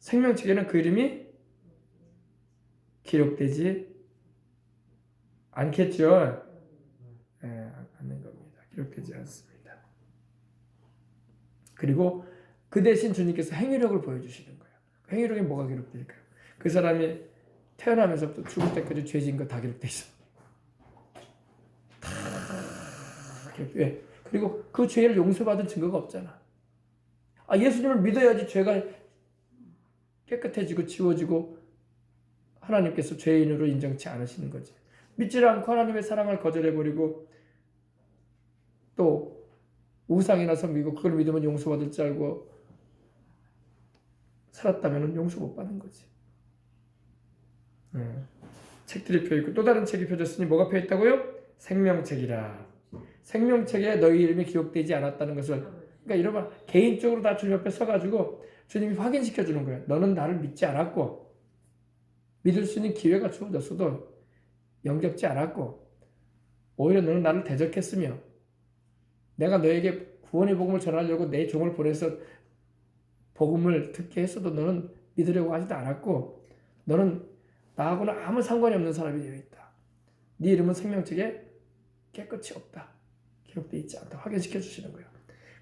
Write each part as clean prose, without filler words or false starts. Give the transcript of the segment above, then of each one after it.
생명책에는 그 이름이 기록되지 않겠죠. 않는 겁니다. 기록되지 않습니다. 그리고 그 대신 주님께서 행위력을 보여주시는 거예요. 그 행위력에 뭐가 기록될까요? 그 사람이 태어나면서부터 죽을 때까지 죄진 거 다 기록돼 있어. 다 기록돼. 그리고 그 죄를 용서받은 증거가 없잖아. 예수님을 믿어야지 죄가 깨끗해지고 지워지고 하나님께서 죄인으로 인정치 않으시는 거지. 믿지 않고 하나님의 사랑을 거절해버리고 또 우상이나 섬기고 그걸 믿으면 용서받을 줄 알고 살았다면 용서 못 받는 거지. 책들이 펴있고 또 다른 책이 펴졌으니 뭐가 펴있다고요? 생명책이라. 생명책에 너희 이름이 기록되지 않았다는 것을, 그러니까 이러면 개인적으로 다 주님 앞에 서가지고 주님이 확인시켜 주는 거예요. 너는 나를 믿지 않았고 믿을 수 있는 기회가 주어졌어도 영접지 않았고 오히려 너는 나를 대적했으며 내가 너에게 구원의 복음을 전하려고 내 종을 보내서 복음을 듣게 했어도 너는 믿으려고 하지도 않았고 너는 나하고는 아무 상관이 없는 사람이 되어 있다. 네 이름은 생명책에 깨끗이 없다. 기록되어 있지 않다. 확인시켜 주시는 거예요.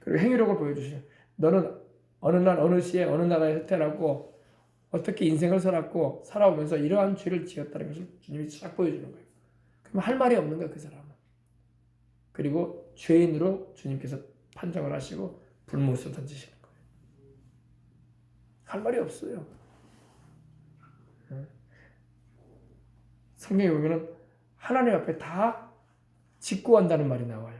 그리고 행위력을 보여주시는, 너는 어느 날 어느 시에 어느 나라에 태어났고 어떻게 인생을 살았고 살아오면서 이러한 죄를 지었다는 것을 주님이 쫙 보여주는 거예요. 그럼 할 말이 없는 거예요, 그 사람은. 그리고 죄인으로 주님께서 판정을 하시고 불못으로 던지시는 거예요. 할 말이 없어요. 성경에 보면은 하나님 앞에 다 직고한다는 말이 나와요.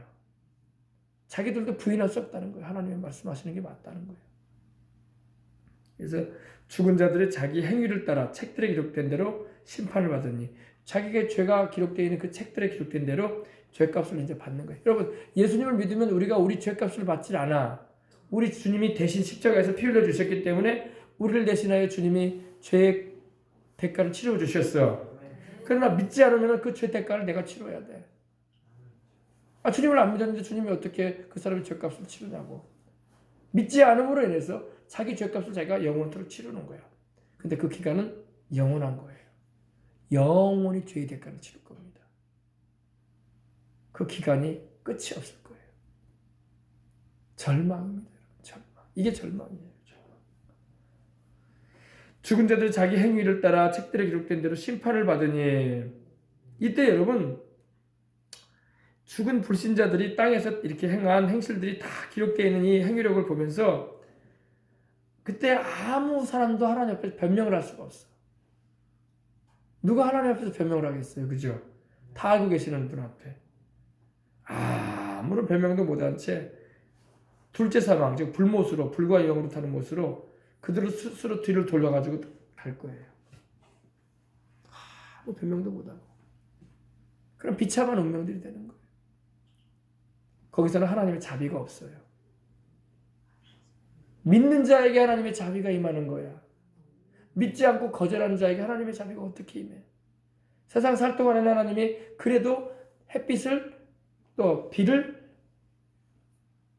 자기들도 부인할 수 없다는 거예요. 하나님이 말씀하시는 게 맞다는 거예요. 그래서 죽은 자들이 자기 행위를 따라 책들에 기록된 대로 심판을 받으니 자기의 죄가 기록되어 있는 그 책들에 기록된 대로 죄값을 이제 받는 거예요. 여러분, 예수님을 믿으면 우리가 우리 죄값을 받질 않아. 우리 주님이 대신 십자가에서 피 흘려 주셨기 때문에 우리를 대신하여 주님이 죄의 대가를 치러 주셨어. 그러나 믿지 않으면 그 죄 대가를 내가 치러야 돼. 주님을 안 믿었는데 주님이 어떻게 그 사람의 죄값을 치르냐고. 믿지 않음으로 인해서 자기 죄값을 자기가 영원토록 치르는 거야. 근데 그 기간은 영원한 거예요. 영원히 죄의 대가를 치를 겁니다. 그 기간이 끝이 없을 거예요. 절망입니다. 절망. 이게 절망이에요. 절망. 죽은 자들 자기 행위를 따라 책들에 기록된 대로 심판을 받으니, 이때 여러분 죽은 불신자들이 땅에서 이렇게 행한 행실들이 다 기록되어 있는 이 행위력을 보면서 그때 아무 사람도 하나님 앞에서 변명을 할 수가 없어. 누가 하나님 앞에서 변명을 하겠어요? 그죠? 다 알고 계시는 분 앞에 아무런 변명도 못한 채 둘째 사망, 즉 불못으로, 불과 영으로 타는 못으로 그들을 스스로 뒤를 돌려가지고 갈 거예요. 아무 변명도 못하고. 그럼 비참한 운명들이 되는 거예요. 거기서는 하나님의 자비가 없어요. 믿는 자에게 하나님의 자비가 임하는 거야. 믿지 않고 거절하는 자에게 하나님의 자비가 어떻게 임해? 세상 살 동안에 하나님이 그래도 햇빛을 또 비를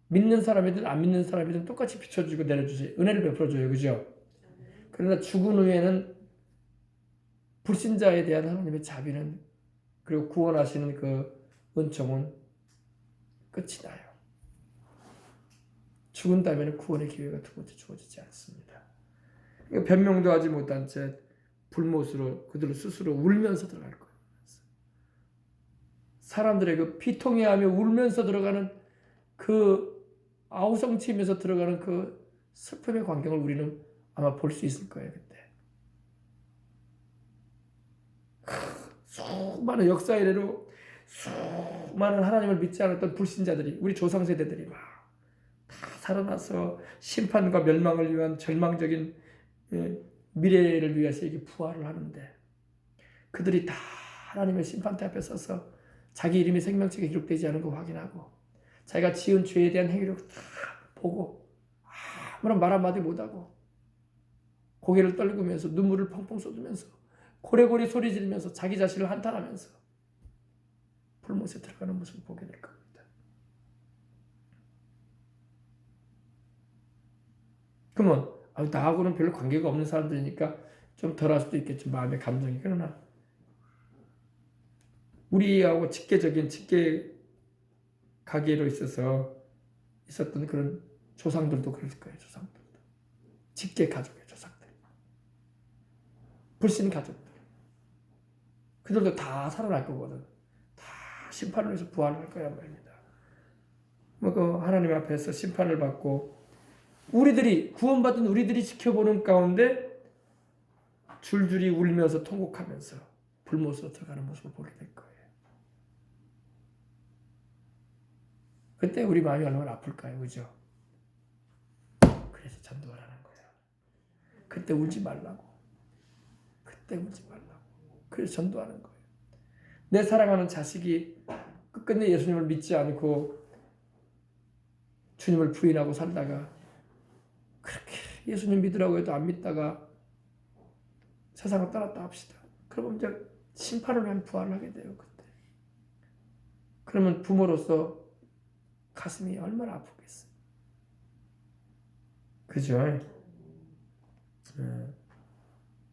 믿는 사람이든 안 믿는 사람이든 똑같이 비춰주고 내려주세요. 은혜를 베풀어줘요. 그죠? 그러나 죽은 후에는 불신자에 대한 하나님의 자비는, 그리고 구원하시는 그 은총은 끝이 나요. 죽은다면 구원의 기회가 두 번째 주어지지 않습니다. 변명도 하지 못한 채 불못으로 그들을 스스로 울면서 들어갈 거예요. 사람들의 그 피통해하며 울면서 들어가는 그 아우성치면서 들어가는 그 슬픔의 광경을 우리는 아마 볼 수 있을 거예요. 그때 수많은 역사 이래로 수많은 하나님을 믿지 않았던 불신자들이, 우리 조상세대들이 막 다 살아나서 심판과 멸망을 위한 절망적인 미래를 위해서 이게 부활을 하는데, 그들이 다 하나님의 심판대 앞에 서서 자기 이름이 생명책에 기록되지 않은 거 확인하고 자기가 지은 죄에 대한 행위를 다 보고 아무런 말 한마디 못하고 고개를 떨구면서 눈물을 펑펑 쏟으면서 고래고래 소리 지르면서 자기 자신을 한탄하면서 불못에 들어가는 모습을 보게 될 겁니다. 그러면 나하고는 별로 관계가 없는 사람들이니까 좀 덜할 수도 있겠죠. 마음의 감정이. 그러나 우리하고 직계 관계로 있었던 그런 조상들도 그럴 거예요. 조상들도. 직계 가족의 조상들. 불신 가족들. 그들도 다 살아날 거거든. 다 심판을 해서 부활할 거란 말입니다. 그 하나님 앞에서 심판을 받고 구원받은 우리들이 지켜보는 가운데 줄줄이 울면서 통곡하면서 불못으로 들어가는 모습을 보게 될 거예요. 그때 우리 마음이 얼마나 아플까요? 그죠? 그래서 전도하라는 거예요. 그때 울지 말라고. 그때 울지 말라고. 그래서 전도하는 거예요. 내 사랑하는 자식이 끝끝내 예수님을 믿지 않고 주님을 부인하고 살다가 그렇게 예수님 믿으라고 해도 안 믿다가 세상을 떠났다 합시다. 그러면 이제 심판을 위한 부활을 하게 돼요. 그때. 그러면 부모로서 가슴이 얼마나 아프겠어요. 그죠?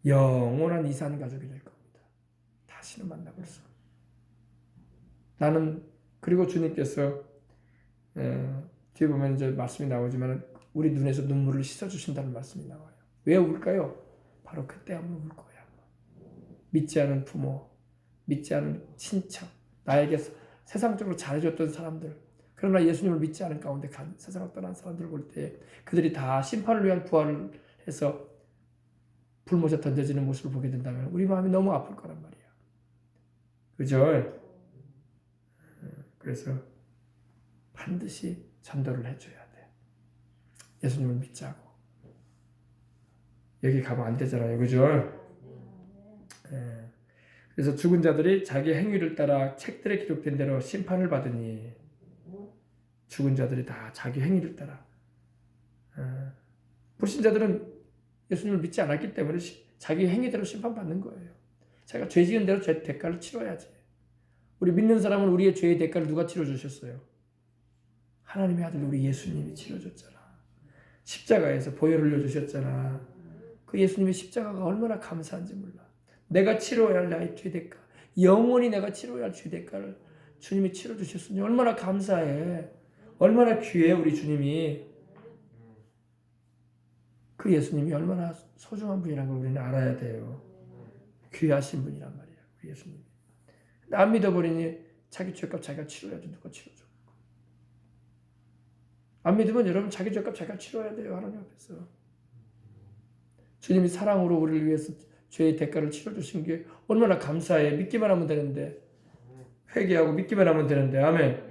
영원한 이산 가족이 될 겁니다. 다시는 만나볼 수 없어요. 나는 그리고 주님께서 뒤에 보면 이제 말씀이 나오지만 우리 눈에서 눈물을 씻어주신다는 말씀이 나와요. 왜 울까요? 바로 그때 한번 울 거야. 믿지 않은 부모, 믿지 않은 친척, 나에게 세상적으로 잘해줬던 사람들, 그러나 예수님을 믿지 않은 가운데 세상을 떠난 사람들을 볼 때 그들이 다 심판을 위한 부활을 해서 불못에 던져지는 모습을 보게 된다면 우리 마음이 너무 아플 거란 말이야. 그죠? 그래서 반드시 전도를 해줘야 돼. 예수님을 믿자고. 여기 가면 안 되잖아요. 그죠? 그래서 죽은 자들이 자기 행위를 따라 책들에 기록된 대로 심판을 받으니 죽은 자들이 다 자기 행위를 따라 불신자들은 예수님을 믿지 않았기 때문에 자기 행위대로 심판받는 거예요. 자기가 죄 지은 대로 죄 대가를 치러야지. 우리 믿는 사람은 우리의 죄의 대가를 누가 치러주셨어요? 하나님의 아들 우리 예수님이 치러줬잖아. 십자가에서 보혈을 흘려주셨잖아. 그 예수님의 십자가가 얼마나 감사한지 몰라. 내가 치러야 할 나의 죄 대가, 영원히 내가 치러야 할 죄 대가를 주님이 치러주셨으니 얼마나 감사해. 얼마나 귀해 우리 주님이. 그 예수님이 얼마나 소중한 분이라는 걸 우리는 알아야 돼요. 귀하신 분이란 말이야. 우리 예수님이. 안 믿어버리니 자기 죄값 자기가 치러야지. 누가 치러줘. 안 믿으면 여러분 자기 죄값 자기가 치러야 돼요. 하나님 앞에서. 주님이 사랑으로 우리를 위해서 죄의 대가를 치러주신 게 얼마나 감사해. 믿기만 하면 되는데. 회개하고 믿기만 하면 되는데. 아멘.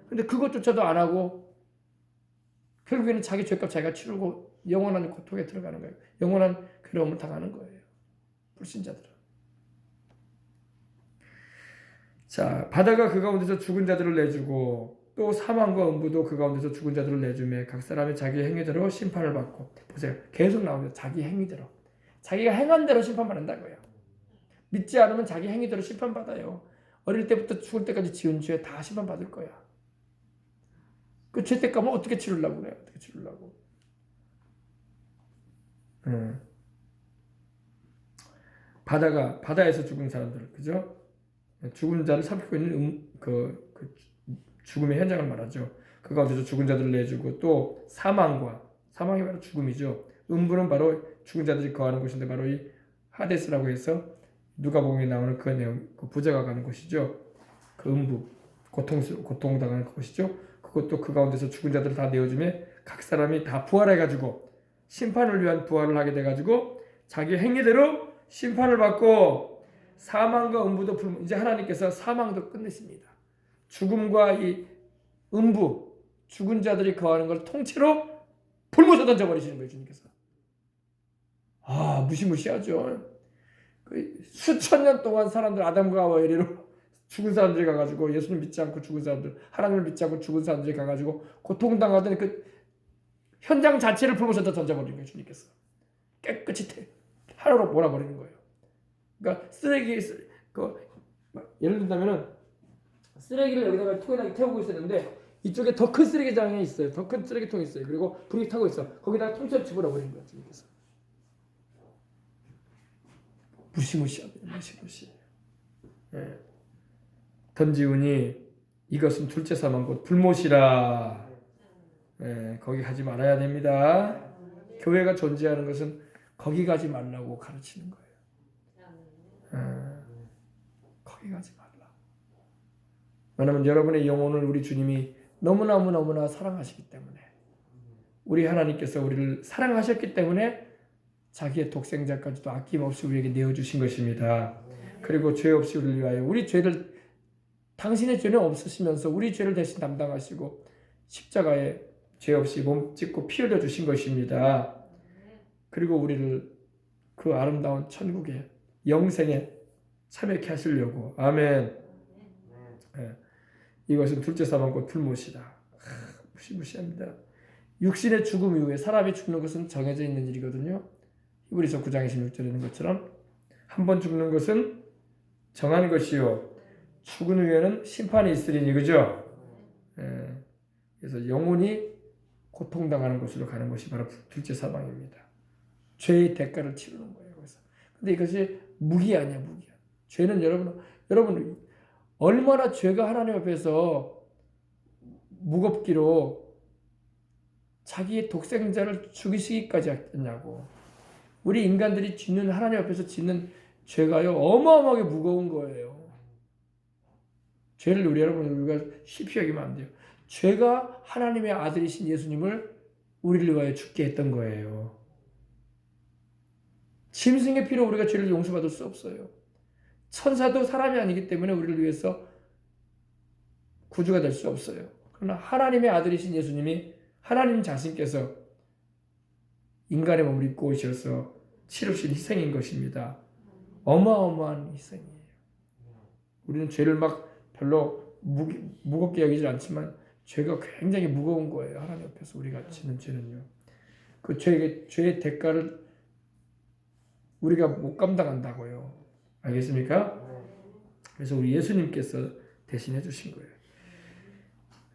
근데 그것조차도 안 하고 결국에는 자기 죄값 자기가 치르고 영원한 고통에 들어가는 거예요. 영원한 괴로움을 당하는 거예요. 불신자들은. 자, 바다가 그 가운데서 죽은 자들을 내주고 또 사망과 음부도 그 가운데서 죽은 자들을 내주매 각 사람이 자기 행위대로 심판을 받고. 보세요. 계속 나옵니다. 자기 행위대로. 자기가 행한 대로 심판받는다고요. 믿지 않으면 자기 행위대로 심판받아요. 어릴 때부터 죽을 때까지 지은 죄 다 심판받을 거야. 그 죄 때까면 어떻게 치르려고 그래요? 어떻게 치르려고? 바다에서 죽은 사람들, 그죠? 죽은 자를 삼키고 있는 그 죽음의 현장을 말하죠. 그 가운데서 죽은 자들을 내주고 또 사망이 바로 죽음이죠. 음부는 바로 죽은 자들이 거하는 곳인데 바로 이 하데스라고 해서 누가복음에 나오는 그 내용, 그 부자가 가는 곳이죠. 그 음부, 고통당하는 곳이죠. 그것도 그 가운데서 죽은 자들을 다 내어주며 각 사람이 다 부활해가지고 심판을 위한 부활을 하게 돼가지고 자기 행위대로 심판을 받고 사망과 음부도 이제 하나님께서 사망도 끝내십니다. 죽음과 이 음부, 죽은 자들이 거하는 걸 통째로 불못에 던져버리시는 거예요. 주님께서. 무시무시하죠. 수천 년 동안 사람들 아담과 하와 이래로 죽은 사람들이 가가지고 예수님 믿지 않고 죽은 사람들, 하나님을 믿지 않고 죽은 사람들이 가가지고 고통당하던 그 현장 자체를 불못에 던져버리는 거예요. 주님께서. 깨끗이 하나로 몰아버리는 거예요. 그러니까 예를 든다면은 쓰레기를 여기다가 통에다 태우고 있었는데 이쪽에 더 큰 쓰레기장이 있어요. 더 큰 쓰레기통이 있어요. 그리고 불이 타고 있어. 거기다가 통째로 집어넣어버린 거야. 주님께서. 무시무시하다. 무시무시. 예. 던지우니 이것은 둘째 사망 곧 불못이라. 예, 거기 가지 말아야 됩니다. 교회가 존재하는 것은 거기 가지 말라고 가르치는 거예요. 거기 가지 말라. 왜냐하면 여러분의 영혼을 우리 주님이 너무나 사랑하시기 때문에, 우리 하나님께서 우리를 사랑하셨기 때문에 자기의 독생자까지도 아낌없이 우리에게 내어주신 것입니다. 그리고 죄 없이 우리를 위하여 우리 죄를, 당신의 죄는 없으시면서 우리 죄를 대신 담당하시고 십자가에 죄 없이 몸 찢고 피 흘려 주신 것입니다. 그리고 우리를 그 아름다운 천국에 영생에 참여케 하시려고. 아멘. 네. 이것은 둘째 사망 곧 불못이다. 무시무시합니다. 육신의 죽음 이후에 사람이 죽는 것은 정해져 있는 일이거든요. 히브리서 9장 26절에 있는 것처럼 한 번 죽는 것은 정한 것이요 죽은 후에는 심판이 있으리니, 그죠? 예. 그래서 영혼이 고통당하는 곳으로 가는 것이 바로 둘째 사망입니다. 죄의 대가를 치르는 거예요. 그래서 근데 이것이 무기한이야, 무기한. 죄는 여러분 얼마나 죄가 하나님 앞에서 무겁기로 자기의 독생자를 죽이시기까지 했냐고. 우리 인간들이 짓는, 하나님 앞에서 짓는 죄가요 어마어마하게 무거운 거예요. 죄를 우리가 쉽게 여기면 안 돼요. 죄가 하나님의 아들이신 예수님을 우리를 위하여 죽게 했던 거예요. 짐승의 피로 우리가 죄를 용서받을 수 없어요. 천사도 사람이 아니기 때문에 우리를 위해서 구주가 될 수 없어요. 그러나 하나님의 아들이신 예수님이, 하나님 자신께서 인간의 몸을 입고 오셔서 치르신 희생인 것입니다. 어마어마한 희생이에요. 우리는 죄를 막 별로 무겁게 여기질 않지만 죄가 굉장히 무거운 거예요. 하나님 앞에서 우리가 지는 죄는요. 그 죄의 대가를 우리가 못 감당한다고요. 알겠습니까? 그래서 우리 예수님께서 대신해 주신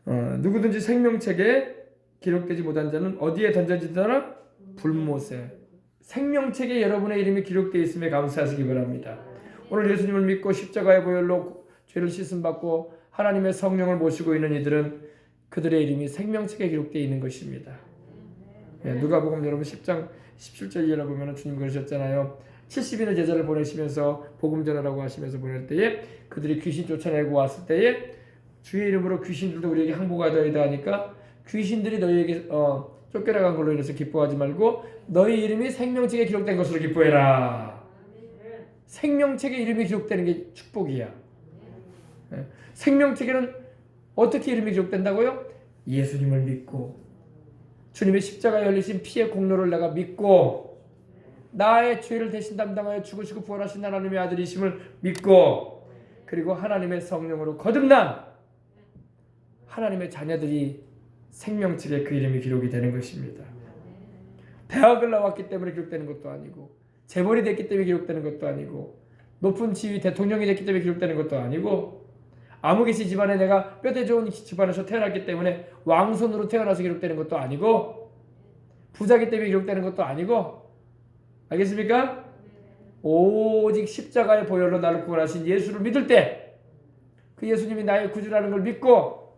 거예요. 누구든지 생명책에 기록되지 못한 자는 어디에 던져지더라? 불못에. 생명책에 여러분의 이름이 기록되어 있음에 감사하시기 바랍니다. 오늘 예수님을 믿고 십자가의 보혈로 죄를 씻음받고 하나님의 성령을 모시고 있는 이들은 그들의 이름이 생명책에 기록되어 있는 것입니다. 누가복음 여러분 10장 17절 이하를 보면 주님 그러셨잖아요. 70인의 제자를 보내시면서 복음 전하라고 하시면서 보낼 때에 그들이 귀신 쫓아내고 왔을 때에 주의 이름으로 귀신들도 우리에게 항복하다 하니까 귀신들이 너희에게 쫓겨나간 걸로 인해서 기뻐하지 말고 너희 이름이 생명책에 기록된 것으로 기뻐해라. 생명책에 이름이 기록되는 게 축복이야. 생명책에는 어떻게 이름이 기록된다고요? 예수님을 믿고 주님의 십자가에 흘리신 피의 공로를 내가 믿고 나의 죄를 대신 담당하여 죽으시고 부활하신 하나님의 아들이심을 믿고 그리고 하나님의 성령으로 거듭난 하나님의 자녀들이 생명책에 그 이름이 기록이 되는 것입니다. 대학을 나왔기 때문에 기록되는 것도 아니고 재벌이 됐기 때문에 기록되는 것도 아니고 높은 지위 대통령이 됐기 때문에 기록되는 것도 아니고 아무개씨 집안에 내가 뼈대 좋은 집안에서 태어났기 때문에 왕손으로 태어나서 기록되는 것도 아니고 부자기 때문에 기록되는 것도 아니고 알겠습니까? 오직 십자가의 보혈로 나를 구원하신 예수를 믿을 때 그 예수님이 나의 구주라는 걸 믿고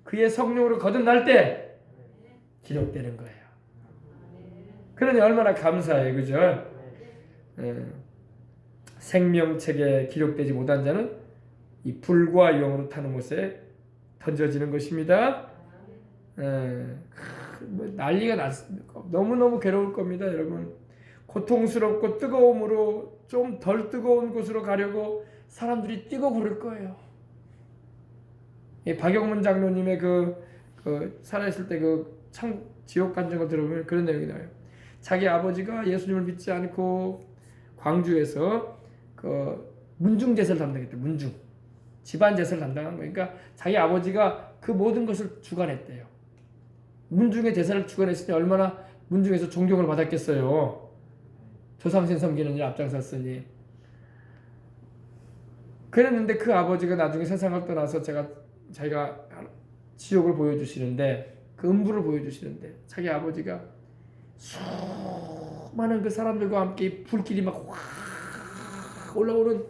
그의 성령으로 거듭날 때 기록되는 거예요. 그러니 얼마나 감사해요. 그죠? 생명책에 기록되지 못한 자는 이 불과 영으로 타는 곳에 던져지는 것입니다. 난리가 났습니다. 너무너무 괴로울 겁니다. 여러분. 고통스럽고 뜨거움으로 좀 덜 뜨거운 곳으로 가려고 사람들이 뛰고 그럴 거예요. 박영문 장로님의 그 살아있을 때 그 지옥 간증을 들어보면 그런 내용이 나와요. 자기 아버지가 예수님을 믿지 않고 광주에서 그 문중 제사를 담당했대. 문중 집안 제사를 담당한 거예요. 그러니까 자기 아버지가 그 모든 것을 주관했대요. 문중의 제사를 주관했으니 얼마나 문중에서 존경을 받았겠어요. 조상신 섬기는 일 앞장섰으니. 그랬는데 그 아버지가 나중에 세상을 떠나서 자기가 지옥을 보여주시는데, 그 음부를 보여주시는데, 자기 아버지가 수많은 그 사람들과 함께 불길이 막 확 올라오는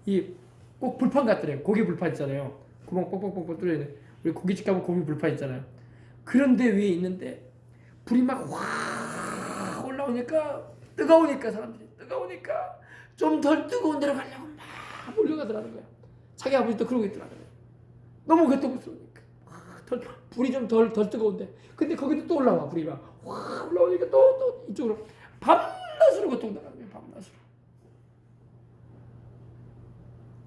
이 꼭 불판 같더래요. 고기 불판 있잖아요. 구멍 뻑뻑뻑뻑 뚫려있는. 우리 고깃집 가면 고기 불판 있잖아요. 그런데 위에 있는데 불이 막 확 올라오니까, 뜨거우니까, 사람들이 뜨거우니까 좀 덜 뜨거운 데로 가려고 막 몰려가더라는 거야. 자기 아버지도 그러고 있더라는 거야. 너무 고통스러우니까 불이 좀 덜 뜨거운데, 근데 거기도 또 올라와. 불이 막 확 올라오니까 또 이쪽으로 밤낮으로 고통당하는 거야. 밤낮으로.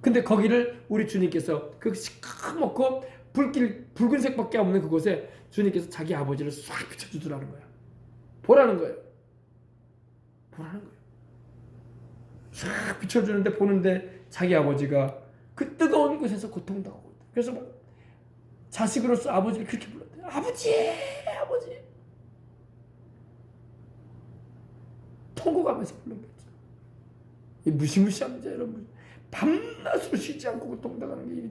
근데 거기를 우리 주님께서 그 시커멓고 붉은색밖에 없는 그곳에 주님께서 자기 아버지를 싹 비춰주더라는 거야. 보라는 거예요. 보라는 거예요. 싹 비춰주는데, 보는데 자기 아버지가 그 뜨거운 곳에서 고통당하고 있다. 그래서 막 자식으로서 아버지를 그렇게 불렀대. 아버지, 아버지. 통곡하면서 부른 거죠. 이 무시무시한 자 여러분. 밤낮으로 쉬지 않고 고통당하는 게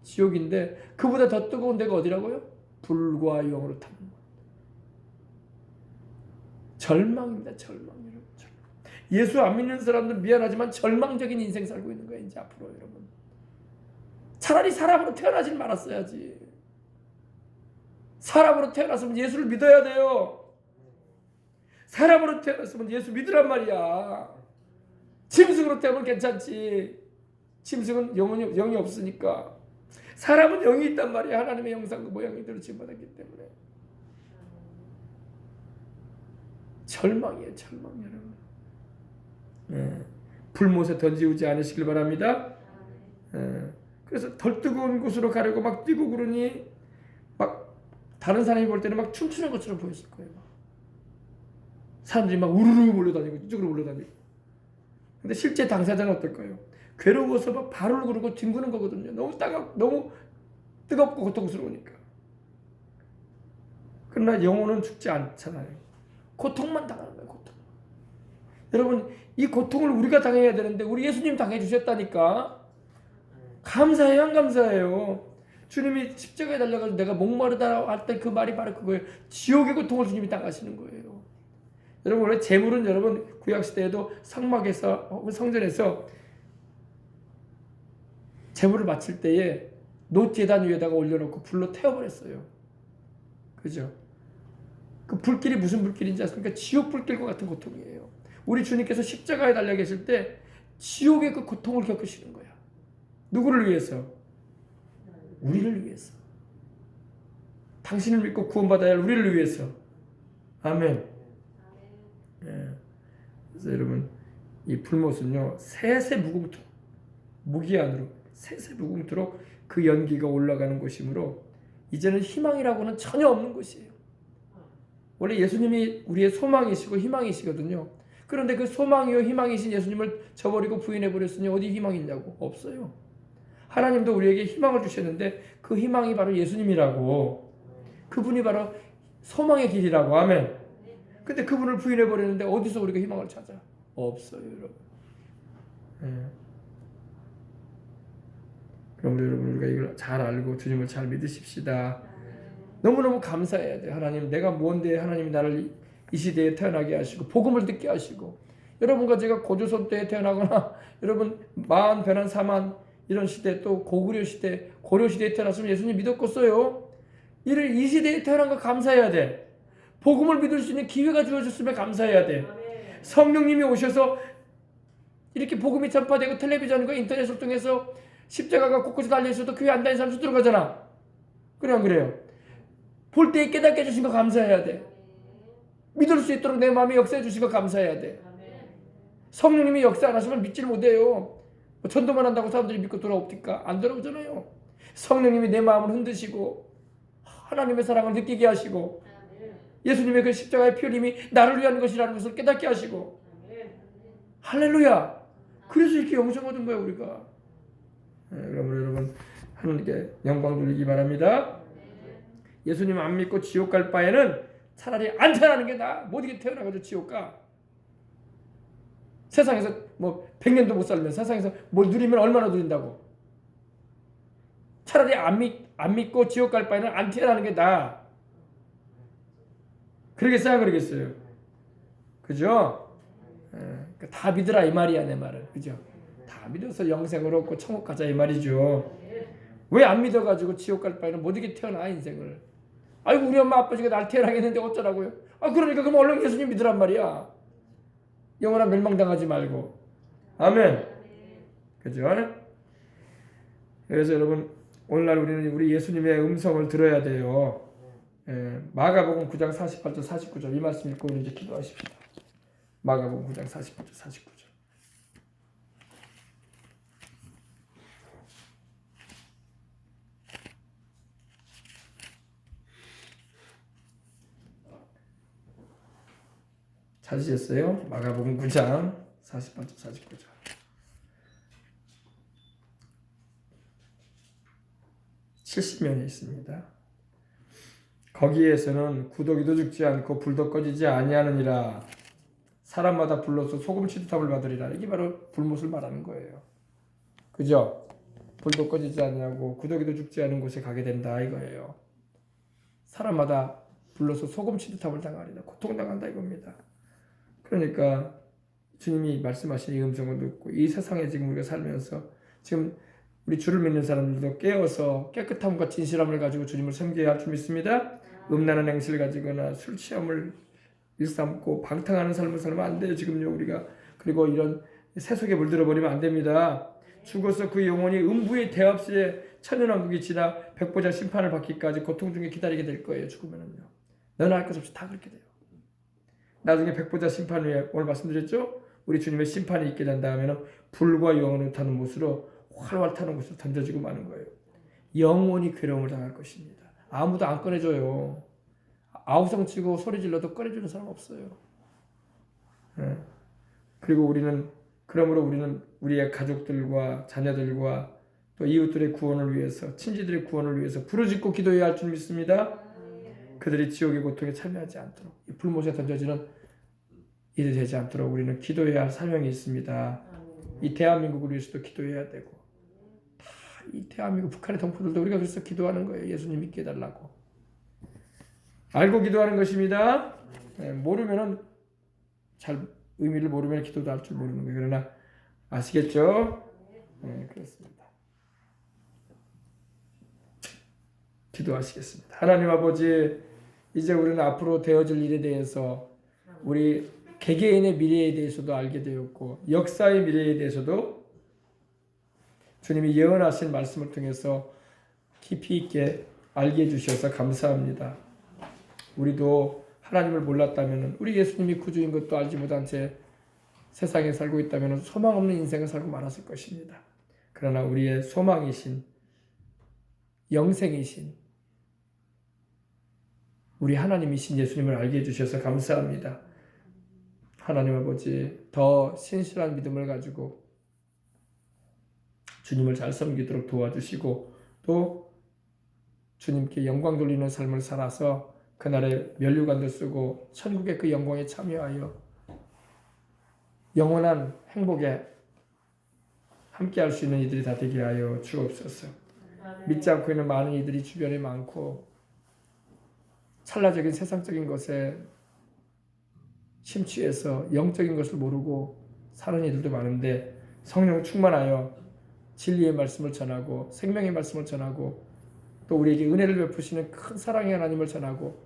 지옥인데, 그보다 더 뜨거운 데가 어디라고요? 불과 영으로 타는 것. 절망입니다. 절망. 여러분. 예수 안 믿는 사람들 미안하지만 절망적인 인생 살고 있는 거예요. 이제 앞으로 여러분. 차라리 사람으로 태어나질 말았어야지. 사람으로 태어났으면 예수를 믿어야 돼요. 사람으로 태어났으면 예수 믿으란 말이야. 짐승으로 태어나면 괜찮지. 짐승은 영이 없으니까. 사람은 영이 있단 말이야. 하나님의 형상과 모양대로 지음받았기 때문에. 절망이에요. 절망 여러분. 불못에 던지우지 않으시길 바랍니다. 그래서 덜 뜨거운 곳으로 가려고 막 뛰고 그러니, 막 다른 사람이 볼 때는 막 춤추는 것처럼 보였을 거예요. 사람들이 막 우르르 몰려다니고 이쪽으로 몰려다니고. 근데 실제 당사자는 어떨 거예요? 괴로워서 막 발을 구르고 뒹구는 거거든요. 너무 뜨겁고 고통스러우니까. 그러나 영혼은 죽지 않잖아요. 고통만 당하는 거예요. 고통. 여러분, 이 고통을 우리가 당해야 되는데 우리 예수님 당해 주셨다니까. 감사해요, 안 감사해요? 주님이 십자가에 달려가지고 내가 목마르다 할 때 그 말이 바로 그거예요. 지옥의 고통을 주님이 당하시는 거예요. 여러분, 원래 제물은 여러분 구약 시대에도 성막에서 혹은 성전에서 제물을 바칠 때에 놋제단 위에다가 올려놓고 불로 태워버렸어요. 그죠? 그 불길이 무슨 불길인지 아십니까? 지옥 불길과 같은 고통이에요. 우리 주님께서 십자가에 달려 계실 때 지옥의 그 고통을 겪으시는 거야. 누구를 위해서? 우리를 위해서. 당신을 믿고 구원받아야 할 우리를 위해서. 아멘. 예. 그래서 여러분, 이 불못은요, 세세 무궁토록, 무기한으로 세세 무궁토록 그 연기가 올라가는 곳이므로 이제는 희망이라고는 전혀 없는 곳이에요. 원래 예수님이 우리의 소망이시고 희망이시거든요. 그런데 그 소망이요 희망이신 예수님을 저버리고 부인해버렸으니 어디 희망이 있냐고? 없어요. 하나님도 우리에게 희망을 주셨는데 그 희망이 바로 예수님이라고. 그분이 바로 소망의 길이라고. 아멘. 근데 그분을 부인해버렸는데 어디서 우리가 희망을 찾아? 없어요, 여러분. 그럼 여러분, 우리가 이걸 잘 알고 주님을 잘 믿으십시다. 너무너무 감사해야 돼. 하나님, 내가 뭔데 하나님이 나를 이 시대에 태어나게 하시고 복음을 듣게 하시고, 여러분과 제가 고조선 때에 태어나거나 여러분 만 배난 사만 이런 시대, 또 고구려 시대, 고려 시대에 태어났으면 예수님 믿었겠어요? 이 시대에 태어난 거 감사해야 돼. 복음을 믿을 수 있는 기회가 주어졌으면 감사해야 돼. 성령님이 오셔서 이렇게 복음이 전파되고 텔레비전과 인터넷을 통해서 십자가가 곳곳에 달려있어도 교회 안 다니는 사람 수 들어가잖아. 그래 안 그래요? 볼 때 깨닫게 해주신 거 감사해야 돼. 믿을 수 있도록 내 마음에 역사해 주신 거 감사해야 돼. 성령님이 역사 안 하시면 믿지를 못해요. 전도만 한다고 사람들이 믿고 돌아옵니까? 안 돌아오잖아요. 성령님이 내 마음을 흔드시고 하나님의 사랑을 느끼게 하시고 예수님의 그 십자가의 피 흘림이 나를 위한 것이라는 것을 깨닫게 하시고, 할렐루야. 그래서 이렇게 영생 얻은 거예요, 우리가. 그러면 여러분, 하나님께 영광 돌리기 바랍니다. 예수님 안 믿고 지옥 갈 바에는 차라리 안 태어나는 게 나아. 못 이게 태어나가지고 지옥 가. 세상에서 뭐 100년도 못 살면 세상에서 뭘 누리면 얼마나 누린다고. 차라리 안 믿고 지옥 갈 바에는 안 태어나는 게 나아. 그러겠어요? 안 그러겠어요? 그죠? 다 믿으라 이 말이야, 내 말은. 그죠? 다 믿어서 영생을 얻고 천국 가자 이 말이죠. 왜 안 믿어가지고 지옥 갈 바에는 못 이게 태어나 인생을. 아이고 우리 엄마 아버지가 날 태어나게 했는데 어쩌라고요? 그러니까 그럼 얼른 예수님 믿으란 말이야. 영원한 멸망당하지 말고. 아멘. 그죠? 그래서 여러분 오늘날 우리는 우리 예수님의 음성을 들어야 돼요. 마가복음 9장 48절 49절 이 말씀 읽고 우리 이제 기도하십시다. 마가복음 9장 48절 49절. 찾으셨어요? 마가복음 9장 48절 49절. 70면에 있습니다. 거기에서는 구더기도 죽지 않고 불도 꺼지지 아니하느니라. 사람마다 불로서 소금 취두탑을 받으리라. 이게 바로 불못을 말하는 거예요. 그죠? 불도 꺼지지 않냐고 구더기도 죽지 않은 곳에 가게 된다 이거예요. 사람마다 불로서 소금 취두탑을 당하리라. 고통당한다 이겁니다. 그러니까 주님이 말씀하신 이 음성을 듣고 이 세상에 지금 우리가 살면서 지금 우리 주를 믿는 사람들도 깨어서 깨끗함과 진실함을 가지고 주님을 섬겨야 할 줄 믿습니다. 음란한 행실을 가지거나 술 취함을 일삼고 방탕하는 삶을 살면 안 돼요. 지금요 우리가. 그리고 이런 세속에 물들어 버리면 안 됩니다. 죽어서 그 영혼이 음부의 대합실에 천년왕국이 지나 백보자 심판을 받기까지 고통 중에 기다리게 될 거예요. 죽으면은요. 너나 할 것 없이 다 그렇게 돼요. 나중에 백보자 심판 후에 오늘 말씀드렸죠? 우리 주님의 심판이 있게 된다 하면은 불과 영혼을 타는 곳으로 활활 타는 곳으로 던져지고 마는 거예요. 영원히 괴로움을 당할 것입니다. 아무도 안 꺼내줘요. 아우성 치고 소리 질러도 꺼내주는 사람 없어요. 그리고 그러므로 우리는 우리의 가족들과 자녀들과 또 이웃들의 구원을 위해서 친지들의 구원을 위해서 부르짖고 기도해야 할 줄 믿습니다. 그들이 지옥의 고통에 참여하지 않도록 이 불못에 던져지는 일이 되지 않도록 우리는 기도해야 할 사명이 있습니다. 이 대한민국을 위해서도 기도해야 되고 이 대한민국 북한의 동포들도 우리가 그래서 기도하는 거예요. 예수님 믿게 해달라고. 알고 기도하는 것입니다. 모르면은 잘 의미를 모르면 기도도 할 줄 모르는 거예요. 그러나 아시겠죠? 그렇습니다. 기도하시겠습니다. 하나님 아버지, 이제 우리는 앞으로 되어질 일에 대해서 우리 개개인의 미래에 대해서도 알게 되었고 역사의 미래에 대해서도 주님이 예언하신 말씀을 통해서 깊이 있게 알게 해주셔서 감사합니다. 우리도 하나님을 몰랐다면 우리 예수님이 구주인 것도 알지 못한 채 세상에 살고 있다면 소망 없는 인생을 살고 말았을 것입니다. 그러나 우리의 소망이신 영생이신 우리 하나님이신 예수님을 알게 해주셔서 감사합니다. 하나님 아버지, 더 신실한 믿음을 가지고 주님을 잘 섬기도록 도와주시고 또 주님께 영광 돌리는 삶을 살아서 그날의 면류관도 쓰고 천국의 그 영광에 참여하여 영원한 행복에 함께할 수 있는 이들이 다 되게 하여 주옵소서. 믿지 않고 있는 많은 이들이 주변에 많고 찰나적인 세상적인 것에 심취해서 영적인 것을 모르고 사는 이들도 많은데 성령 충만하여 진리의 말씀을 전하고 생명의 말씀을 전하고 또 우리에게 은혜를 베푸시는 큰 사랑의 하나님을 전하고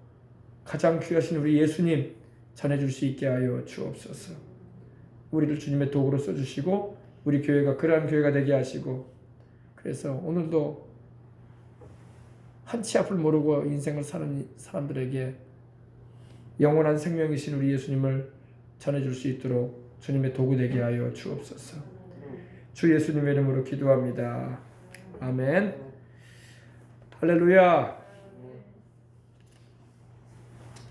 가장 귀하신 우리 예수님 전해줄 수 있게 하여 주옵소서. 우리를 주님의 도구로 써주시고 우리 교회가 그러한 교회가 되게 하시고 그래서 오늘도 한치 앞을 모르고 인생을 사는 사람들에게 영원한 생명이신 우리 예수님을 전해줄 수 있도록 주님의 도구 되게 하여 주옵소서. 주 예수님의 이름으로 기도합니다. 아멘. 할렐루야.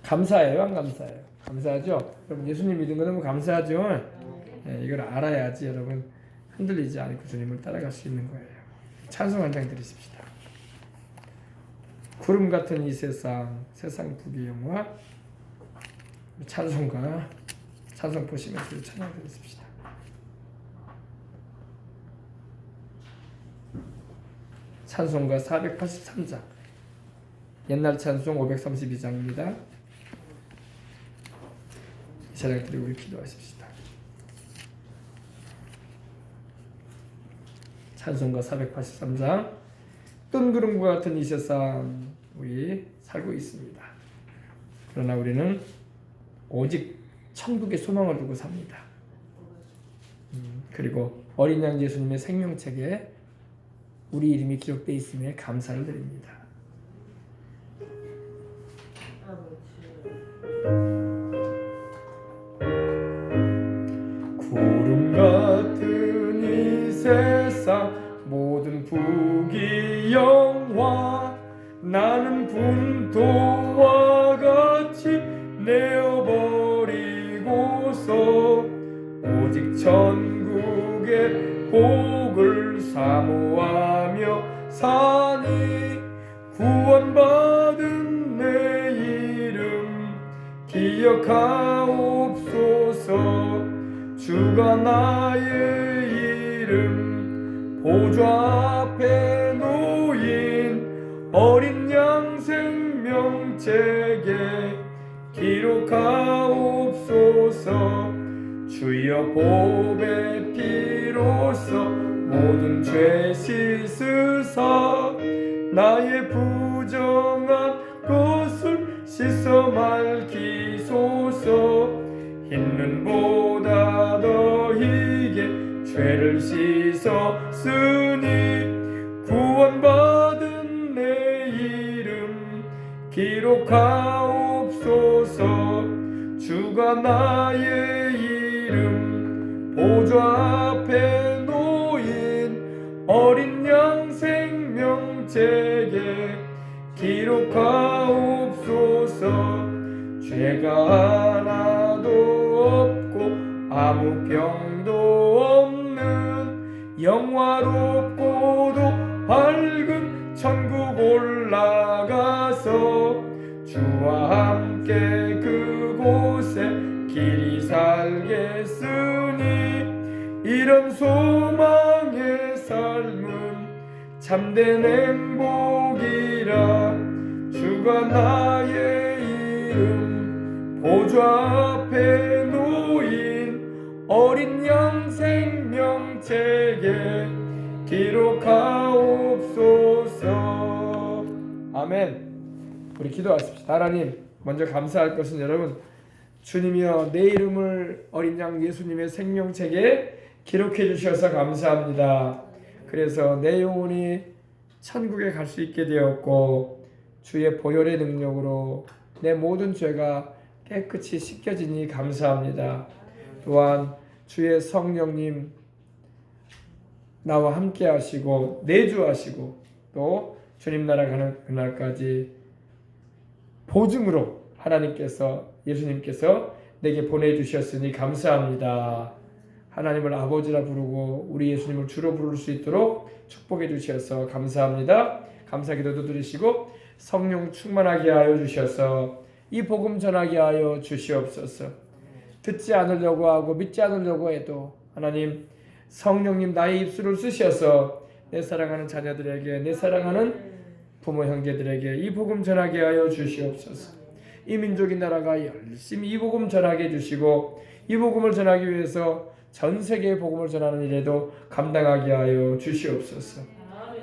감사해요, 안 감사해요? 감사하죠? 여러분 예수님 믿은 거 너무 감사하죠? 이걸 알아야지 여러분 흔들리지 않고 주님을 따라갈 수 있는 거예요. 찬송 한 장 드리십시다. 구름 같은 이 세상 부귀영화 찬송 보시면서 찬양 드리십시다. 찬송가 483장, 옛날 찬송 532장입니다. 이 찬양 드리고 우리 기도하십시다. 찬송가 483장. 뜬구름과 같은 이 세상 우리 살고 있습니다. 그러나 우리는 오직 천국의 소망을 두고 삽니다. 그리고 어린 양 예수님의 생명책에 우리 이름이 기록되어 있음에 감사를 드립니다. 구름 같은 이 세상 모든 부귀 영화 나는 분토와 같이 내어버리고서 오직 천국의 복을 사모하며 사니 구원받은 내 이름 기억하옵소서. 주가 나의 이름 보좌 앞에 놓인 어린 양 생명책에 기록하옵소서. 주여 보배 피로써 모든 죄 씻으사 나의 부정한 것을 씻어 말기소서. 흰눈보다 더 희게 죄를 씻었으니 구원받은 내 이름 기록하옵소서. 주가 나의 이름 보좌 앞에 놓인 어린 양 생명책에 기록하옵소서. 죄가 하나도 없고 아무 병도 없는 영화롭고도 밝은 천국 올라가서 주와 함께 그곳에 길이 살겠으니 이런 소망의 삶은 참된 행복이라. 주가 나의 이름 보좌 앞에 놓인 어린 양 생명책에 기록하옵소서. 아멘. 우리 기도하십시다. 하나님, 먼저 감사할 것은 여러분, 주님이여 내 이름을 어린 양 예수님의 생명책에 기록해 주셔서 감사합니다. 그래서 내 영혼이 천국에 갈 수 있게 되었고 주의 보혈의 능력으로 내 모든 죄가 깨끗이 씻겨지니 감사합니다. 또한 주의 성령님 나와 함께 하시고 내주하시고 또 주님 나라 가는 그날까지 보증으로 하나님께서 예수님께서 내게 보내주셨으니 감사합니다. 하나님을 아버지라 부르고 우리 예수님을 주로 부를 수 있도록 축복해 주셔서 감사합니다. 감사기도도 드리시고 성령 충만하게 하여 주셔서 이 복음 전하게 하여 주시옵소서. 듣지 않으려고 하고 믿지 않으려고 해도 하나님 성령님 나의 입술을 쓰셔서 내 사랑하는 자녀들에게 내 사랑하는 부모 형제들에게 이 복음 전하게 하여 주시옵소서. 이 민족의 나라가 열심히 이 복음 전하게 해주시고 이 복음을 전하기 위해서 전 세계에 복음을 전하는 일에도 감당하게 하여 주시옵소서.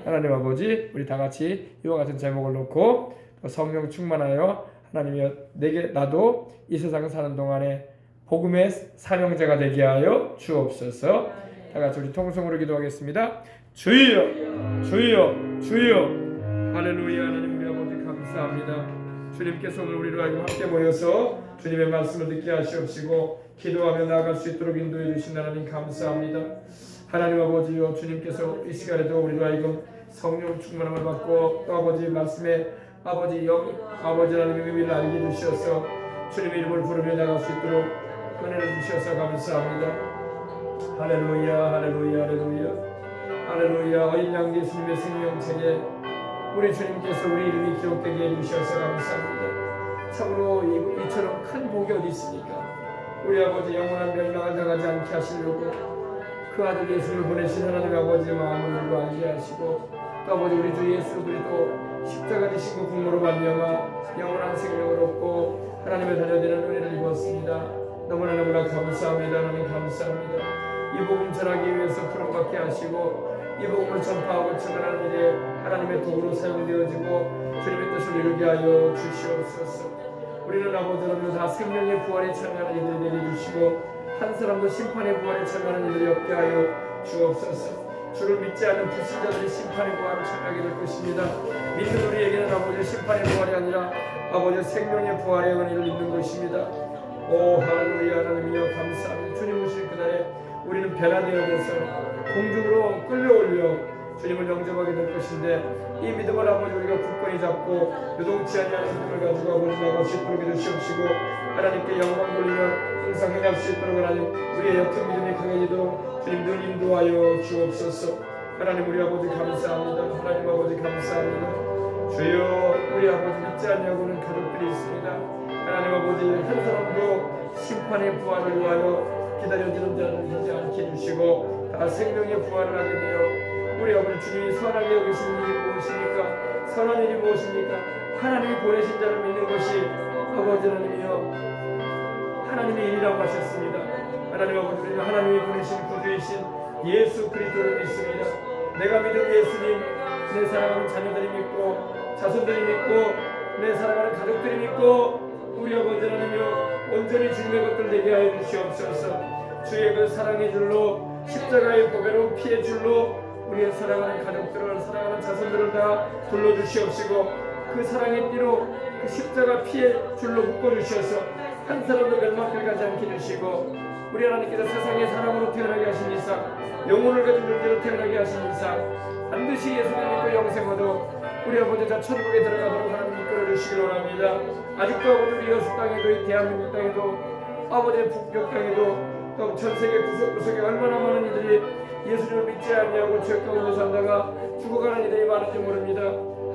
하나님 아버지, 우리 다 같이 이와 같은 제목을 놓고 성령 충만하여 하나님이여 내게 나도 이 세상을 사는 동안에 복음의 사명자가 되게 하여 주옵소서. 다 같이 우리 통성으로 기도하겠습니다. 주여, 주여, 주여. 할렐루야. 하나님 우리 아버지 감사합니다. 주님께서 오늘 우리로 하여금 함께 모여서 주님의 말씀을 듣게 하시옵시고 기도하며 나아갈 수 있도록 인도해 주신 하나님 감사합니다. 하나님 아버지요, 주님께서 이 시간에도 우리로 하여금 성령 충만함을 받고 또 아버지 말씀에 아버지 하나님의 의미를 알게 주셔서 주님의 이름을 부르며 나갈 수 있도록 은혜를 주셔서 감사합니다. 할렐루야, 할렐루야, 할렐루야, 할렐루야. 어린 양 예수님의 생명책에 우리 주님께서 우리 이름이 기록되게 해주셔서 감사합니다. 참으로 이처럼 큰 복이 어디 있습니까? 우리 아버지 영원한 멸망을 당하지 않게 하시려고 그 아들 예수를 보내신 하나님 아버지의 마음을 알게 하시고 또 아버지 우리 주 예수 그리스도 십자가 지신 그 공로로 말미암아 영원한 생명을 얻고 하나님의 자녀되는 은혜를 입었습니다. 너무나 감사합니다. 하나님 감사합니다. 이 복음 전하기 위해서 부름받게 하시고 이 복음을 전파하고 전하는 일에 하나님의 도구로 사용되어지고 주님의 뜻을 이루게 하여 주시옵소서. 우리는 아버지 하나님 다 생명의 부활에 참여하는 이들이 되게 해주시고 한 사람도 심판의 부활에 참여하는 이들이 없게 하여 주옵소서. 주를 믿지 않는 불신자들이 심판의 부활을 참여하게 될 것입니다. 믿는 우리에게는 아버지 심판의 부활이 아니라 아버지 생명의 부활의 은혜를 입는 것입니다. 오 할렐루야. 하나님이여 감사합니다. 주님 오실 그날에 우리는 변화되어져서 공중으로 끌려올려 주님을 영접하게 될 것인데 이 믿음을 아버지 우리가 굳건히 잡고 요동치 아니하는 믿음을 가지고 아버지 나갈 수 있도록 해주시옵시고 하나님께 영광 돌리며 항상 행할 수 있도록 하나님 우리의 옅은 믿음이 강해지도록 주님 늘 인도하여 주옵소서. 하나님 우리 아버지 감사합니다. 하나님 아버지 감사합니다. 주여 우리 아버지 믿지 아니하고는 가족들이 있습니다. 하나님 아버지 한 사람도 심판의 부활을 위하여 기다려지는 자를 되지 않게 해주시고 다 생명의 부활을 하게 되어 우리 아버지 주님이 선하게 여기신 일이 무엇입니까? 선한 일이 무엇입니까? 하나님이 보내신 자를 믿는 것이 아버지 하나님이여 하나님의 일이라고 하셨습니다. 하나님 아버지 우리는 하나님이 보내신 구주이신 예수 그리스도를 믿습니다. 내가 믿은 예수님 내 사랑하는 자녀들이 믿고 자손들이 믿고 내 사랑하는 가족들이 믿고 우리 아버지 하나님이여 온전히 주님의 것들 되게 하여 주시옵소서. 주의 그 사랑의 줄로 십자가의 보배로 피의 줄로 우리의 사랑하는 가족들을 사랑하는 자손들을 다 불러주시옵시고 그 사랑의 띠로 그 십자가 피의 줄로 묶어주셔서 한 사람도 멸망길 가지 않게 해주시고 우리 하나님께서 세상의 사람으로 태어나게 하신 이상 영혼을 가진 존재로 태어나게 하신 이상 반드시 예수를 믿고 영생하도 우리 아버지 다 천국에 들어가도록 하나님 이끌어주시기 원합니다. 아직도 아버지 우리 여수 땅에도 이 대한민국 땅에도 아버지의 북경 땅에도 또 전세계 구석구석에 얼마나 많은 이들이 예수님을 믿지 않냐고 죄 가운데 살다가 죽어가는 이들이 많은지 모릅니다.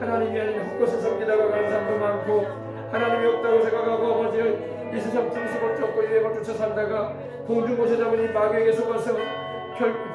하나님이 아닌 헛것을 섬기다가 가는 사람도 많고 하나님이 없다고 생각하고 아버지 이 세상 풍습을 쫓고 유행을 쫓아 살다가 공중고세 잡은 이 마귀에게 속아서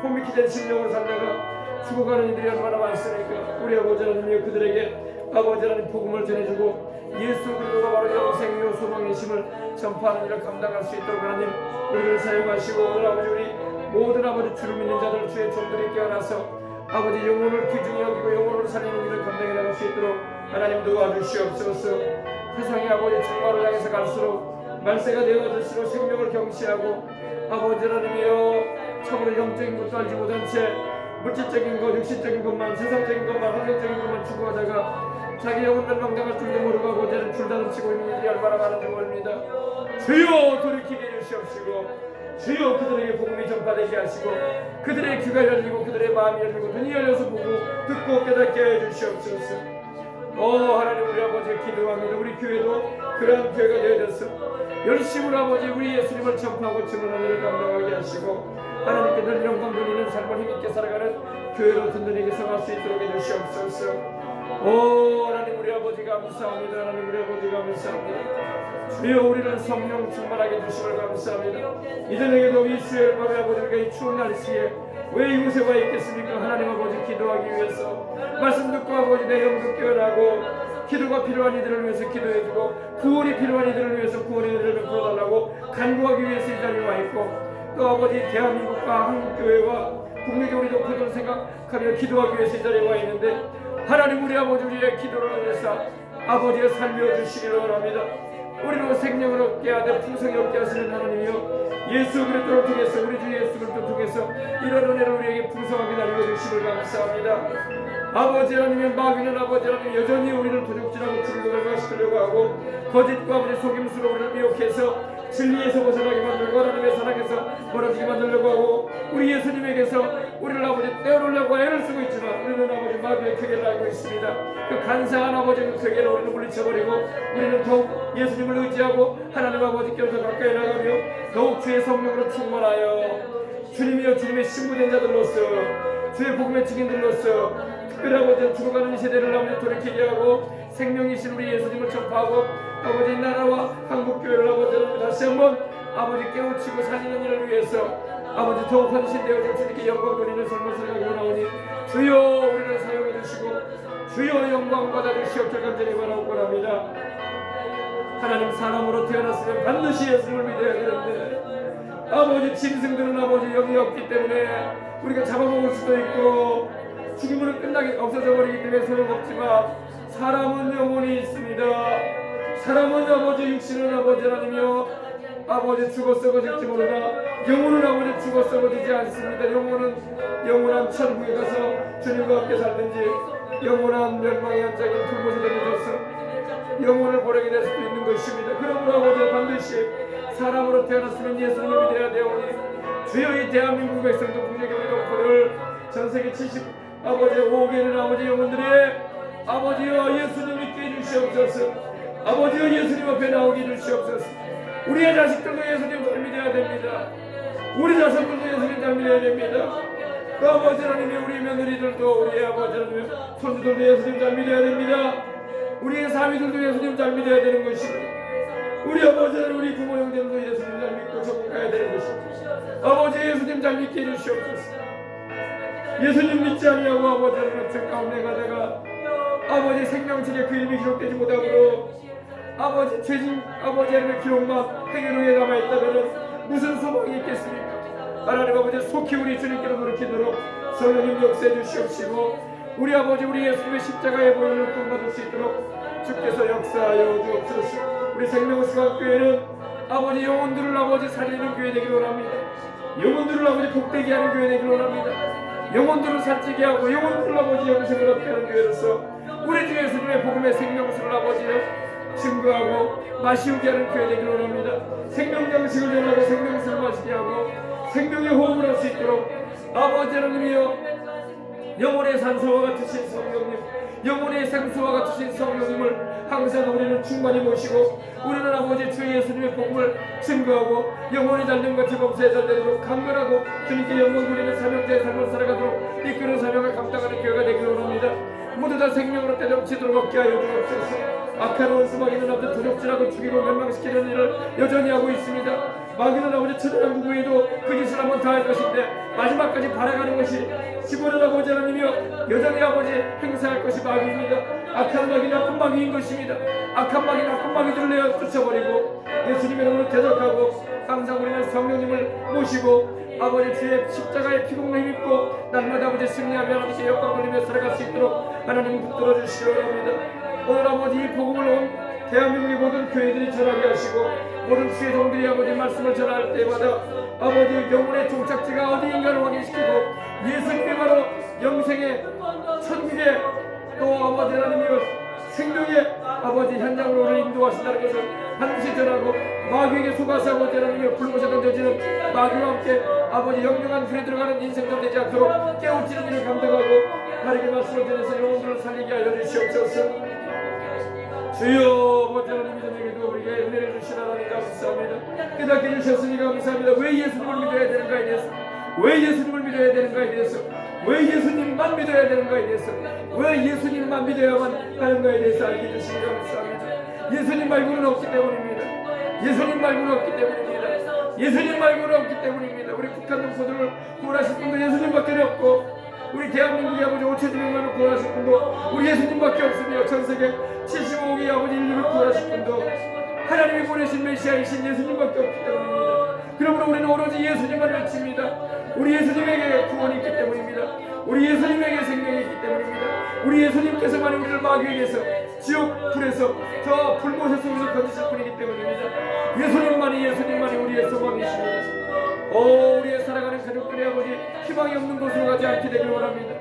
호미키 된 심령으로 살다가 죽어가는 이들이 얼마나 많습니까? 우리 아버지 하나님이 그들에게 아버지 하나님 복음을 전해주고 예수 그리스도가 바로 영생이요 소망이심을 전파하는 일을 감당할 수 있도록 하나님 우리를 사용하시고 오늘 아버지 우리 모든 아버지 주를 믿는 자들 주의 종들이 깨어나서 아버지 영혼을 귀중히 여기고 영혼을 살리는 일을 감당해 나갈 수 있도록 하나님 도와주시옵소서. 세상의 아버지 종말을 향해서 갈수록 말세가 되어질수록 생명을 경시하고 아버지 하나님이여 참으로 영적인 것도 알지 못한 채 물질적인 것, 육신적인 것만, 세상적인 것만, 환경적인 것만 추구하다가 자기 영혼 멸망당할 줄도 모르고 아버지를 줄다름치고 있는 일이 얼마나 많은지 모릅니다. 주여 돌이키게 해주시옵시고 주여 그들에게 복음이 전파되게 하시고 그들의 귀가 열리고 그들의 마음이 열리고 눈이 열려서 보고 듣고 깨닫게 해주시옵소서. 하나님 우리 아버지 기도합니다. 우리 교회도 그러한 교회가 되어져서 열심으로 아버지 우리 예수님을 전파하고 증언하는 일을 감당하게 하시고 하나님께 늘 영광 돌리는 삶을 힘있게 살아가는 교회로 든든하게 성할 수 있도록 해주시옵소서. 하나님 우리 아버지 감사합니다. 하나님 우리 아버지 감사합니다. 주여 우리를 성령 충만하게 주심을 감사합니다. 이전에게도 이 수요일 밤에 아버지 우리가 이 추운 날씨에 왜 이곳에 와 있겠습니까? 하나님 아버지 기도하기 위해서 말씀 듣고 아버지 내 영도 깨어나고 기도가 필요한 이들을 위해서 기도해주고 구원이 필요한 이들을 위해서 구원의 은혜를 베풀어달라고 간구하기 위해서 이 자리에 와 있고 또 아버지 대한민국과 한국교회와 국민적으로 높은 생각하며 기도하기 위해서 이 자리에 와 있는데 하나님 우리 아버지 우리의 기도를 위해서 아버지의 살려주시기를 원합니다. 우리로 생명을 얻게 하되 풍성히 얻게 하시는 하나님이여 예수 그리스도를 통해서 우리 주 예수 그리스도를 통해서 이런 은혜를 우리에게 풍성하게 날려주심을 감사합니다. 아버지 하나님의 마귀는 아버지 하나님 여전히 우리를 도둑질하고 죽음을 결과시키려고 하고 거짓과 아버지 속임수로 우리를 미혹해서 진리에서 벗어나게 만들고 하나님의 사랑에서 멀어지게 만들려고 하고 우리 예수님에게서 우리를 아버지 떼어놓으려고 애를 쓰고 있지만 우리는 아버지 마귀의 괴계를 알고 있습니다. 그 간사한 아버지의 그 괴계를 우리는 물리쳐버리고 우리는 더욱 예수님을 의지하고 하나님 아버지께로 더 가까이 나가며 더욱 주의 성령으로 충만하여 주님이여 주님의 신부된 자들로서 주의 복음의 증인들로서 특별히 아버지 죽어가는 이 세대를 아버지 돌이키게 하고 생명이신 우리 예수님을 전파하고 아버지 나라와 한국교회를 아버지 다시 한번 아버지 깨우치고 살리는 일을 위해서 아버지 더욱 헌신되어 주님께 영광 돌리는 삶을 살아가기 원하오니 주여 우리를 사용해 주시고 주여 영광 받아 주시옵소서 간절히 바라옵고 합니다. 하나님 사람으로 태어났으면 반드시 예수님을 믿어야 되는데 아버지 짐승들은 아버지 영이 없기 때문에 우리가 잡아먹을 수도 있고 죽음으로 끝나게 없어져 버리기 때문에 소용없지만 사람은 영혼이 있습니다. 사람은 아버지 육신은 아버지 하나님이여 아버지 죽어 썩어질지 모르나 영혼은 아버지 죽어 썩어지지 않습니다. 영혼은 영원한 천국에 가서 주님과 함께 살든지 영원한 멸망의 현장인 불못에 던져져서 영혼을 보내게 될 수도 있는 것입니다. 그러므로 아버지 반드시 사람으로 태어났으면 예수님을 믿어야 되오니 주여 이 대한민국 백성도 국제교회 동포를 전세계 70 아버지 5개는 아버지 영혼들이 아버지여 예수님 믿게 해주시옵소서. 아버지여 예수님 앞에 나오게 해주시옵소서. 우리의 자식들도 예수님 잘 믿어야 됩니다. 우리 자손들도 예수님 잘 믿어야 됩니다. 또 아버지 하나님이 우리 며느리들도 우리의 아버지 하나님 손주들도 예수님 잘 믿어야 됩니다. 우리의 사위들도 예수님 잘 믿어야 되는 것입니다. 우리 아버지 하나님 우리 부모 형제들도 예수님 잘 믿고 천국 가야 되는 것입니다. 아버지 예수님 잘 믿게 해주시옵소서. 예수님 믿지 아니하고 아버지 하나님 저 가운데 가다가 아버지 생명책에 그 이름이 기록되지 못하므로 아버지 죄진 아버지 하나님의 기록만 행위록에 남아있다면 무슨 소망이 있겠습니까? 하나님 아버지 속히 우리 주님께로 돌이키도록 성령님 역사해 주시옵시고 우리 아버지 우리 예수님의 십자가의 보혈을 구원받을 수 있도록 주께서 역사하여 주옵소서. 우리 생명수강교회는 아버지 영혼들을 아버지 살리는 교회 되기를 원합니다. 영혼들을 아버지 복되게 하는 교회 되기를 원합니다. 영혼들을 살찌게 하고 영혼들을 아버지 영생을 얻게 하는 교회로서 우리 주 예수님의 복음의 생명수를 아버지여 증거하고 마시우게 하는 교회 되기를 원합니다. 생명장식을 전하고 생명수를 마시게 하고 생명의 호흡을 할 수 있도록 아버지 하나님이여 영혼의 산소와 같으신 성령님 영혼의 생수와 같으신 성령님을 항상 우리는 충만히 모시고 우리는 아버지 주 예수님의 복음을 증거하고 영혼이 달림같이 범사에 달리도록 강건하고 주님께 영광 돌리는 사명자의 삶을 살아가도록 이끄는 사명을 감당하는 교회가 되기를 원합니다. 모두 다 생명으로 때려치도록 얻게 하여 주옵소서. 악한 원수 마귀는 아버지 도적질하고 죽이고 멸망시키는 일을 여전히 하고 있습니다. 마귀는 아버지 천연한 구구에도 그 짓을 한번 더 할 것인데 마지막까지 바라가는 것이 시골은 아버지 하나님이여 여전히 아버지 행사할 것이 마귀입니다. 악한 마귀 나쁜 마귀인 것입니다. 악한 마귀 나쁜 마귀들을 내어 쫓아버리고 예수님의 이름으로 대적하고 항상 우리는 성령님을 모시고 아버지 주의 십자가의 피공을 힘입고 날마다 아버지 승리하며 하나님께 영광 돌리며 살아갈 수 있도록 하나님 붙들어 주시옵니다. 오늘 아버지 이 복음을 온 대한민국의 모든 교회들이 전하게 하시고 모든 주의 종들이 아버지 말씀을 전할 때마다 아버지 영혼의 종착지가 어디인가를 확인시키고 예수님이 바로 영생의 천국의 또 아버지 하나님이여 생명의 아버지 현장으로 우리를 인도하신다는 것을 반드시 전하고 마귀에게 속아서 아버지 하나님이여 불못에 던져지는 마귀와 함께 아버지 영영한 불에 들어가는 인생도 되지 않도록 깨우치는 일을 감당하고 바르게 말씀을 전해서 영혼들을 살리게 하여 주시옵소서. 주여 아버지 하나님 이전에게도 우리에게 은혜를 주신 하나님 감사합니다. 깨닫게 주셨으니 감사합니다. 왜 예수님을 믿어야 되는가에 대해서 왜 예수님을 믿어야 되는가에 대해서 왜 예수님만 믿어야 되는가에 대해서 왜 예수님만 믿어야만 하는가에 대해서 알게 해주시니 감사합니다. 예수님 말고는 없기 때문입니다. 예수님 말고는 없기 때문입니다. 예수님 말고는 없기 때문입니다. 우리 북한 동포들을 구원하실 분도 예수님밖에 없고 우리 대한민국의 아버지 5천 명만을 구원하실 분도 우리 예수님밖에 없으며 전세계 75억의 아버지 인류를 구원하실 분도 하나님이 보내신 메시아이신 예수님밖에 없기 때문입니다. 그러므로 우리는 오로지 예수님만 외칩니다. 우리 예수님에게 구원이 있기 때문입니다. 우리 예수님에게 생명이 있기 때문입니다. 우리 예수님께서만 우리를 마귀에게서 지옥 불에서 저 불못에서 우리를 건지실 분이기 때문입니다. 예수님만이 우리의 소망이십니다. 우리의 살아가는 가족들의 아버지 희망이 없는 곳으로 가지 않게 되길 원합니다.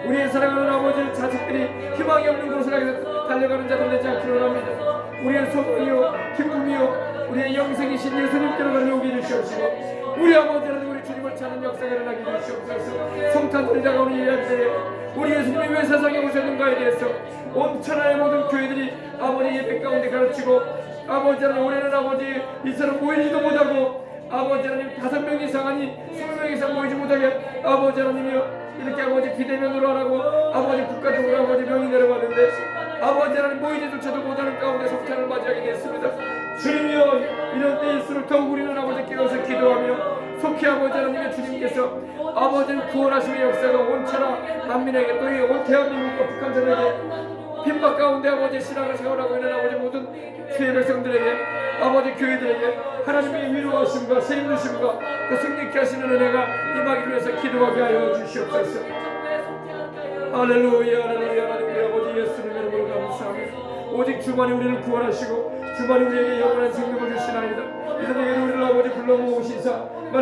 우리의 사랑하는 아버지 자식들이 희망이 없는 곳으로 달려가는 자들 되지 않기를 원합니다. 우리의 소망이요 기쁨이요 우리의 영생이신 예수님께로 달려오게 해주시옵시고 우리 아버지는 우리 주님을 찾는 역사가 일어나게 해주시옵소서. 성탄절이 다가오는 이 시대에 우리 예수님이 왜 세상에 오셨는가에 대해서 온 천하의 모든 교회들이 아버지 예배 가운데 가르치고 아버지 하나님 올해는 아버지 이처럼 모이지도 못하고 아버지 하나님 5명 이상 아니 20명 이상 모이지 못하게 아버지 하나님이여 이렇게 아버지 비대면으로 하라고 아버지 국가적으로 아버지 명이 내려왔는데 아버지 하나님 모이지조차도 못하는 가운데 성탄을 맞이하게 됐습니다. 주님이여 이런 때일수록 더욱 우리는 아버지 깨어서 기도하며 속히 아버지 하나님의 주님께서 아버지는 구원하심의 역사가 온 천하 만민에게 또 이 온 대한민국과 북한전에게 핍박 가운데 아버지 신앙을 세워나가고 있는 아버지 모든 주의 백성들에게 아버지 교회들에게 하나님의 위로하심과 세임주심과 또 승리케 하시는 은혜가 임하기 위해서 기도하게 하여 주시옵소서. 할렐루야 할렐루야. 하나님 우리 아버지 예수님 이름으로 감사하며 오직 주만이 우리를 구원하시고 주만이 우리에게 영원한 생명을 주시나이다. 이들에게 우리를 아버지 불러 모으시사